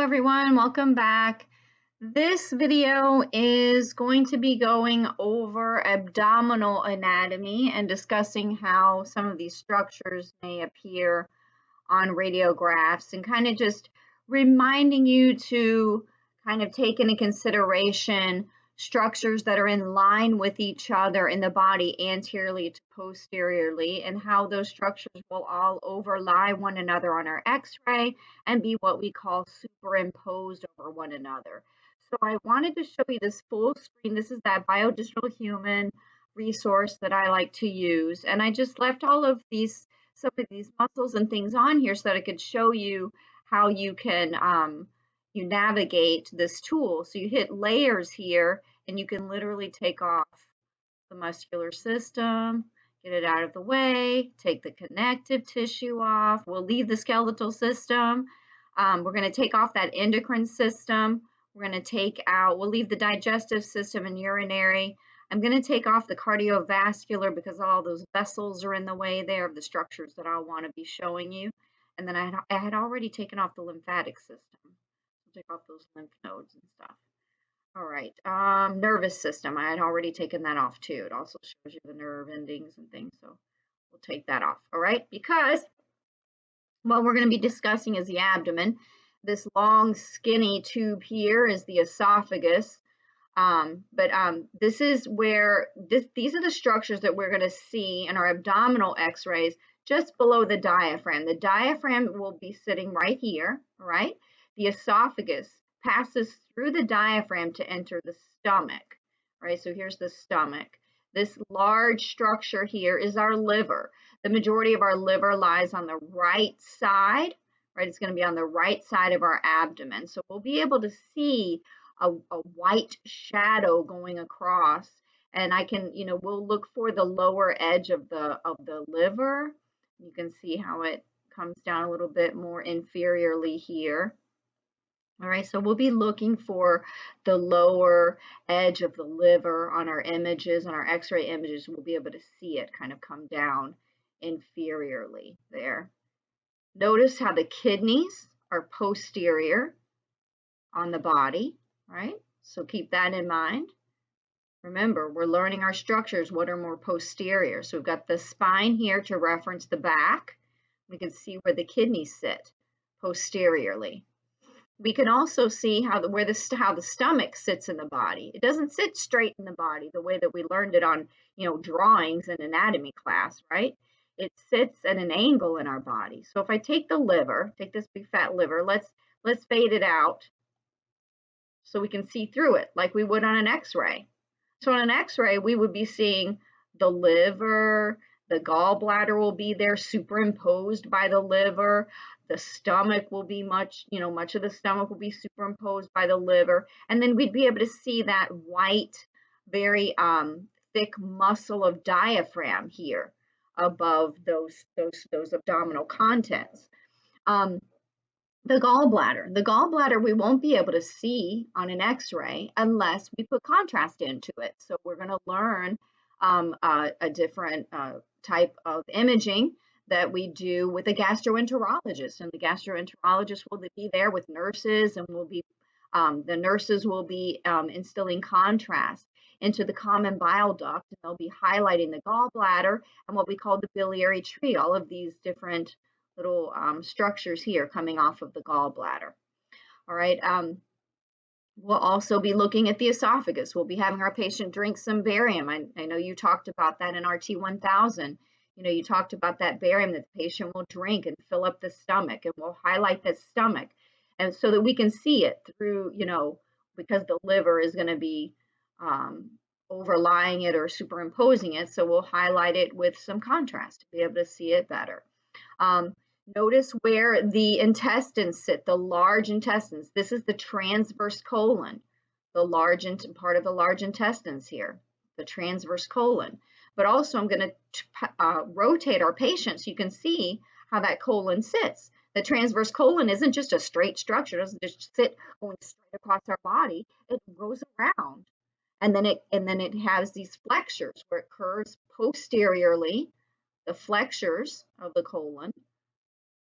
everyone, welcome back. This video is going to be going over abdominal anatomy and discussing how some of these structures may appear on radiographs and kind of just reminding you to kind of take into consideration structures that are in line with each other in the body anteriorly to posteriorly and how those structures will all overlie one another on our x-ray and be what we call superimposed over one another. So I wanted to show you this full screen. This is that biodigital human resource that I like to use, and I just left all of these some of these muscles and things on here so that I could show you how you can you navigate this tool. So you hit layers here and you can literally take off the muscular system, get it out of the way, take the connective tissue off. We'll leave the skeletal system. We're going to take off that endocrine system. We're going to take out, we'll leave the digestive system and urinary. I'm going to take off the cardiovascular because all those vessels are in the way there of the structures that I want to be showing you. And then I had already taken off the lymphatic system. So take off those lymph nodes and stuff. All right, nervous system. I had already taken that off too. It also shows you the nerve endings and things. So we'll take that off. All right, because what we're going to be discussing is the abdomen. This long, skinny tube here is the esophagus. This is where these are the structures that we're going to see in our abdominal x-rays just below the diaphragm. The diaphragm will be sitting right here, right? The esophagus passes through the diaphragm to enter the stomach, right? So here's the stomach. This large structure here is our liver. The majority of our liver lies on the right side, right? It's going to be on the right side of our abdomen. So we'll be able to see a white shadow going across, and I can, we'll look for the lower edge of the liver. You can see how it comes down a little bit more inferiorly here. All right, so we'll be looking for the lower edge of the liver on our images, on our x-ray images. We'll be able to see it kind of come down inferiorly there. Notice how the kidneys are posterior on the body. Right? So keep that in mind. Remember, we're learning our structures. What are more posterior? So we've got the spine here to reference the back. We can see where the kidneys sit posteriorly. We can also see how the stomach sits in the body. It doesn't sit straight in the body the way that we learned it on, drawings in anatomy class, right? It sits at an angle in our body. So if I take the liver, take this big fat liver, let's fade it out so we can see through it like we would on an x-ray. So on an x-ray, we would be seeing the liver, the gallbladder will be there superimposed by the liver. The stomach will be much of the stomach will be superimposed by the liver. And then we'd be able to see that white, very thick muscle of diaphragm here above those abdominal contents. The gallbladder we won't be able to see on an x-ray unless we put contrast into it. So we're going to learn a different type of imaging that we do with a gastroenterologist. And the gastroenterologist will be there with nurses, and the nurses will be instilling contrast into the common bile duct, and they'll be highlighting the gallbladder and what we call the biliary tree, all of these different little structures here coming off of the gallbladder. All right. We'll also be looking at the esophagus. We'll be having our patient drink some barium. I know you talked about that in RT 1000. You talked about that barium that the patient will drink and fill up the stomach, and we'll highlight the stomach, and so that we can see it through, because the liver is going to be overlying it or superimposing it. So we'll highlight it with some contrast to be able to see it better. Notice where the intestines sit, the large intestines. This is the transverse colon, the part of the large intestines here, the transverse colon. But also I'm going to rotate our patient so you can see how that colon sits. The transverse colon isn't just a straight structure. It doesn't just sit going straight across our body. It goes around. And then it has these flexures where it curves posteriorly, the flexures of the colon,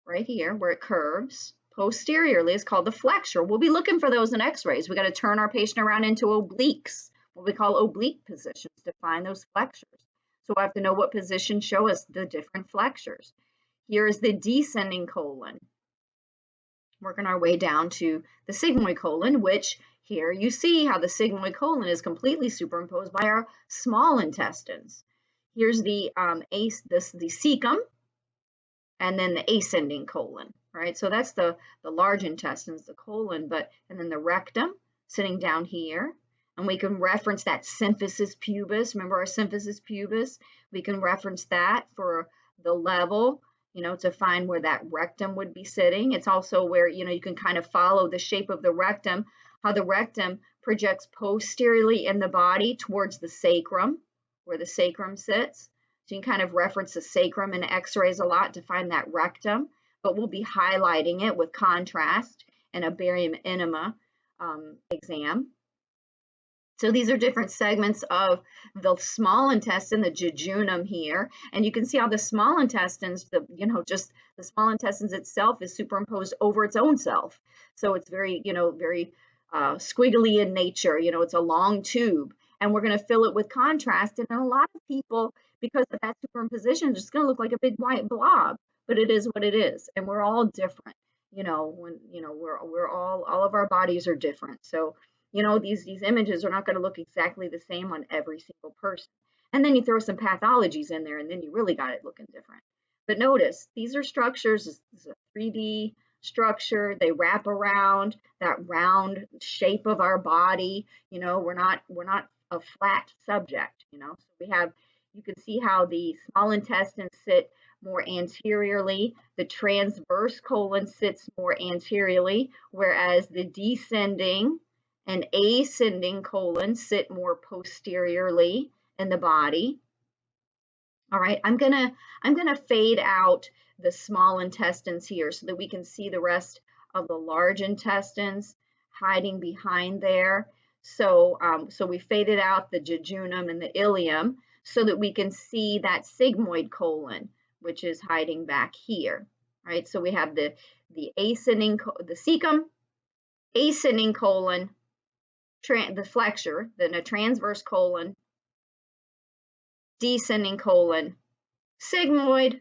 right here, where it curves posteriorly is called the flexure. We'll be looking for those in x-rays. We got to turn our patient around into obliques, what we call oblique positions, to find those flexures. So we have to know what positions show us the different flexures. Here is the descending colon. Working our way down to the sigmoid colon, which here you see how the sigmoid colon is completely superimposed by our small intestines. Here's the cecum, and then the ascending colon, right? So that's the large intestines, the colon, and then the rectum sitting down here. And we can reference that symphysis pubis. Remember our symphysis pubis? We can reference that for the level, to find where that rectum would be sitting. It's also where, you can kind of follow the shape of the rectum, how the rectum projects posteriorly in the body towards the sacrum, where the sacrum sits. So you can kind of reference the sacrum in x-rays a lot to find that rectum, but we'll be highlighting it with contrast in a barium enema exam. So these are different segments of the small intestine, the jejunum here, and you can see how the small intestines, just the small intestines itself is superimposed over its own self. So it's very, very squiggly in nature. It's a long tube, and we're going to fill it with contrast. And a lot of people, because of that superimposition, it's just going to look like a big white blob, but it is what it is, and we're all different. We're all of our bodies are different. So these images are not going to look exactly the same on every single person. And then you throw some pathologies in there, and then you really got it looking different. But notice, these are structures. This is a 3D structure. They wrap around that round shape of our body. We're not a flat subject. So you can see how the small intestines sit more anteriorly. The transverse colon sits more anteriorly, whereas the descending and ascending colon sit more posteriorly in the body. All right, I'm gonna fade out the small intestines here so that we can see the rest of the large intestines hiding behind there. So we faded out the jejunum and the ileum so that we can see that sigmoid colon, which is hiding back here. Right, so we have the ascending, the cecum, ascending colon, the flexure, then a transverse colon, descending colon, sigmoid,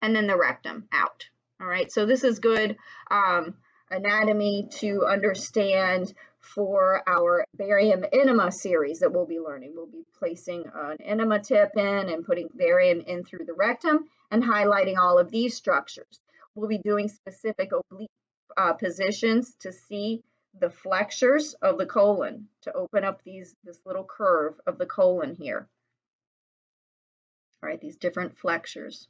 and then the rectum out. All right, so this is good anatomy to understand for our barium enema series that we'll be learning. We'll be placing an enema tip in and putting barium in through the rectum and highlighting all of these structures. We'll be doing specific oblique positions to see the flexures of the colon, to open up this little curve of the colon here. All right, these different flexures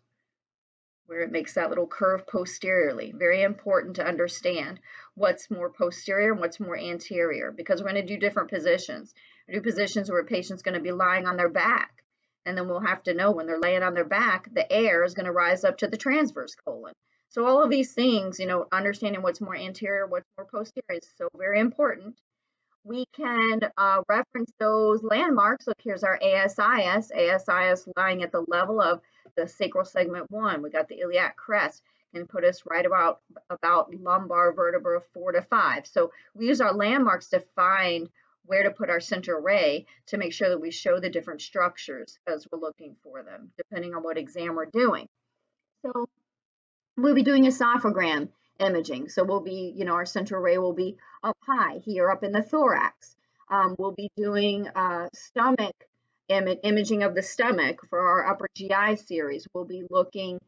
where it makes that little curve posteriorly. Very important to understand what's more posterior and what's more anterior, because we're going to do different positions. We do positions where a patient's going to be lying on their back, and then we'll have to know when they're laying on their back, the air is going to rise up to the transverse colon. So all of these things, understanding what's more anterior, what's more posterior is so very important. We can reference those landmarks. Look, here's our ASIS. ASIS lying at the level of the sacral segment 1. We got the iliac crest, and put us right about lumbar vertebra 4 to 5. So we use our landmarks to find where to put our center array to make sure that we show the different structures as we're looking for them, depending on what exam we're doing. So we'll be doing esophagram imaging. So we'll be, our center array will be up high here, up in the thorax. We'll be doing stomach imaging of the stomach for our upper GI series. We'll be looking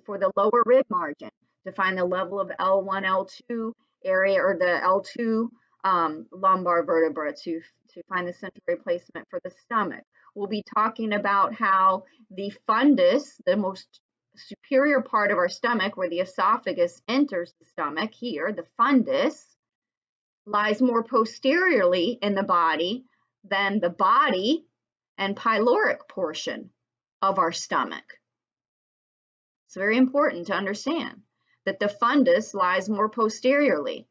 for the lower rib margin to find the level of L1, L2 area, or the L2 lumbar vertebra to find the center array placement for the stomach. We'll be talking about how the fundus, the most superior part of our stomach, where the esophagus enters the stomach here, the fundus, lies more posteriorly in the body than the body and pyloric portion of our stomach. It's very important to understand that the fundus lies more posteriorly.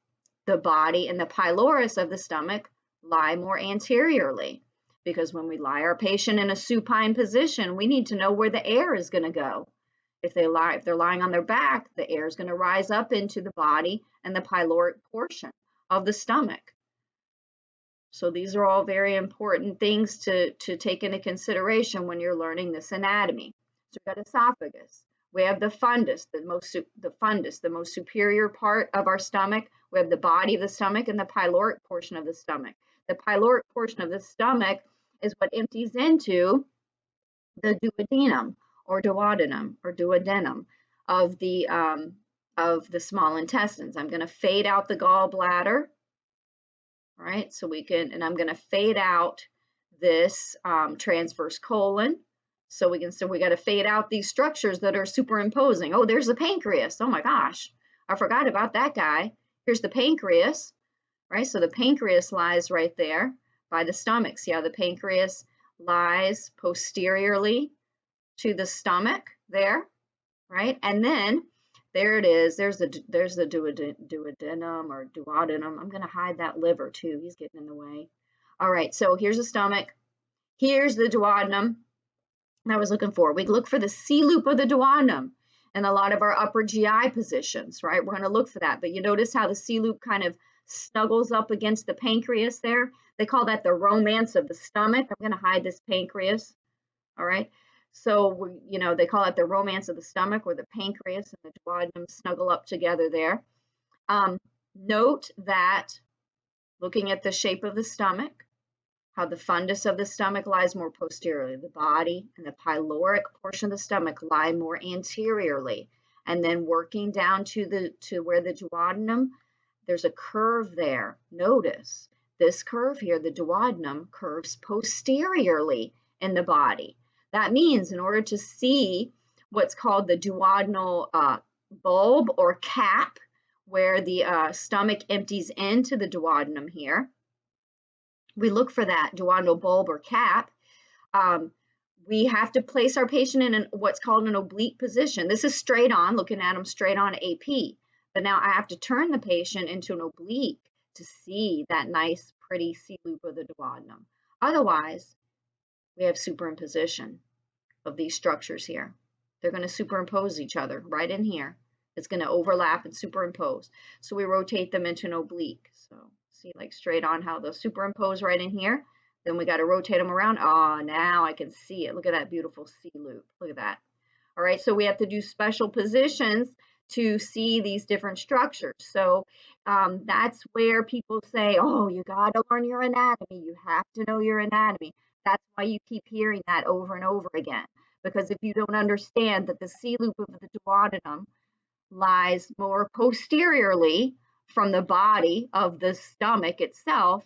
The body and the pylorus of the stomach lie more anteriorly, because when we lie our patient in a supine position, we need to know where the air is going to go. If they're lying on their back, the air is going to rise up into the body and the pyloric portion of the stomach. So these are all very important things to take into consideration when you're learning this anatomy. So we've got esophagus. We have the fundus, the most superior part of our stomach. We have the body of the stomach and the pyloric portion of the stomach. The pyloric portion of the stomach is what empties into the duodenum or duodenum of the small intestines. I'm going to fade out the gallbladder. All right, so and I'm going to fade out this transverse colon. So we got to fade out these structures that are superimposing. Oh, there's the pancreas. Oh my gosh, I forgot about that guy. Here's the pancreas, right? So the pancreas lies right there by the stomach. See how the pancreas lies posteriorly to the stomach there, right? And then there it is. There's the duodenum or duodenum. I'm going to hide that liver too. He's getting in the way. All right, so here's the stomach. Here's the duodenum that I was looking for. We look for the C-loop of the duodenum in a lot of our upper GI positions, right? We're going to look for that. But you notice how the C-loop kind of snuggles up against the pancreas there? They call that the romance of the stomach. I'm going to hide this pancreas, all right? So, they call it the romance of the stomach, where the pancreas and the duodenum snuggle up together there. Note that, looking at the shape of the stomach, how the fundus of the stomach lies more posteriorly. The body and the pyloric portion of the stomach lie more anteriorly. And then working down to where the duodenum, there's a curve there. Notice this curve here, the duodenum, curves posteriorly in the body. That means in order to see what's called the duodenal bulb or cap, where the stomach empties into the duodenum here, we look for that duodenal bulb or cap. We have to place our patient in what's called an oblique position. This is straight on, looking at them straight on AP. But now I have to turn the patient into an oblique to see that nice, pretty C-loop of the duodenum. Otherwise, we have superimposition of these structures here. They're going to superimpose each other right in here. It's going to overlap and superimpose. So we rotate them into an oblique. So see, like straight on how they'll superimpose right in here. Then we got to rotate them around. Oh, now I can see it. Look at that beautiful C-loop. Look at that. All right, so we have to do special positions to see these different structures. So that's where people say, oh, you got to learn your anatomy. You have to know your anatomy. That's why you keep hearing that over and over again. Because if you don't understand that the C-loop of the duodenum lies more posteriorly from the body of the stomach itself,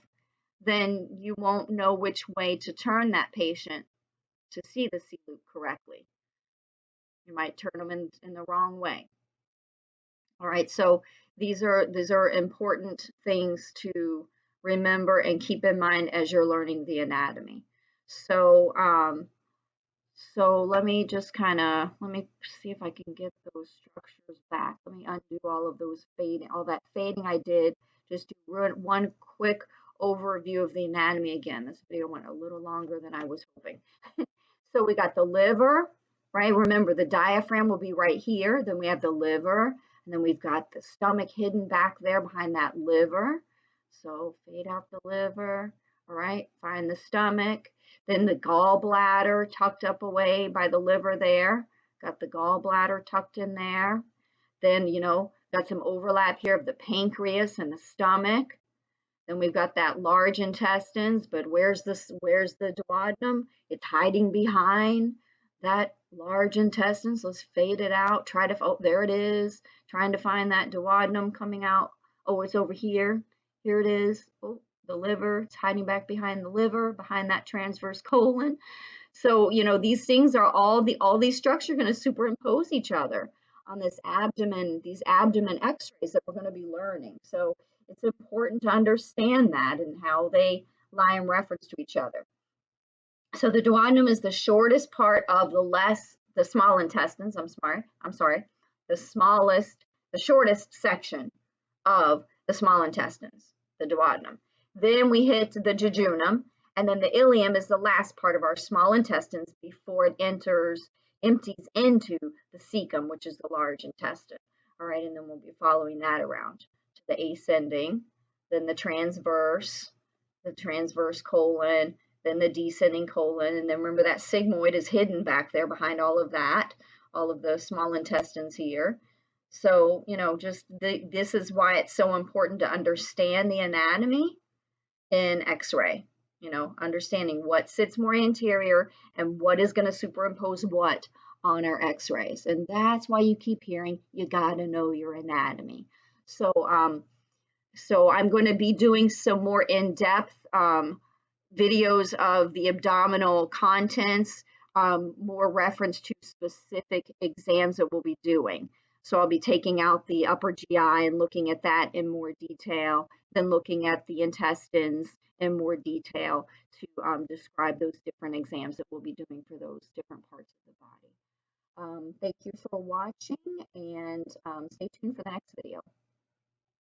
then you won't know which way to turn that patient to see the C-loop correctly. You might turn them in the wrong way. All right, so these are important things to remember and keep in mind as you're learning the anatomy. So so let me just let me see if I can get those structures back. Let me undo all of those all that fading I did. Just do one quick overview of the anatomy again. This video went a little longer than I was hoping. So we got the liver, right? Remember, the diaphragm will be right here. Then we have the liver, and then we've got the stomach hidden back there behind that liver. So fade out the liver, all right? Find the stomach. Then the gallbladder tucked up away by the liver there. Got the gallbladder tucked in there. Then, got some overlap here of the pancreas and the stomach. Then we've got that large intestines, but where's the duodenum? It's hiding behind that large intestines. Let's fade it out. Oh, there it is. Trying to find that duodenum coming out. Oh, it's over here. Here it is. Oh, the liver. It's hiding back behind the liver, behind that transverse colon. So, these things are all these structures are going to superimpose each other on this abdomen, these abdomen x-rays that we're going to be learning. So it's important to understand that and how they lie in reference to each other. So the duodenum is the shortest part of the small intestines. The shortest section of the small intestines, the duodenum. Then we hit the jejunum, and then the ileum is the last part of our small intestines before it enters empties into the cecum, which is the large intestine. All right, and then we'll be following that around to the ascending, then the transverse colon, then the descending colon, and then remember that sigmoid is hidden back there behind all of that, all of the small intestines here. So, this is why it's so important to understand the anatomy in X-ray, understanding what sits more anterior and what is going to superimpose what on our X-rays. And that's why you keep hearing, you got to know your anatomy. So, I'm going to be doing some more in-depth videos of the abdominal contents, more reference to specific exams that we'll be doing. So I'll be taking out the upper GI and looking at that in more detail, then looking at the intestines in more detail to describe those different exams that we'll be doing for those different parts of the body. Thank you for watching, and stay tuned for the next video.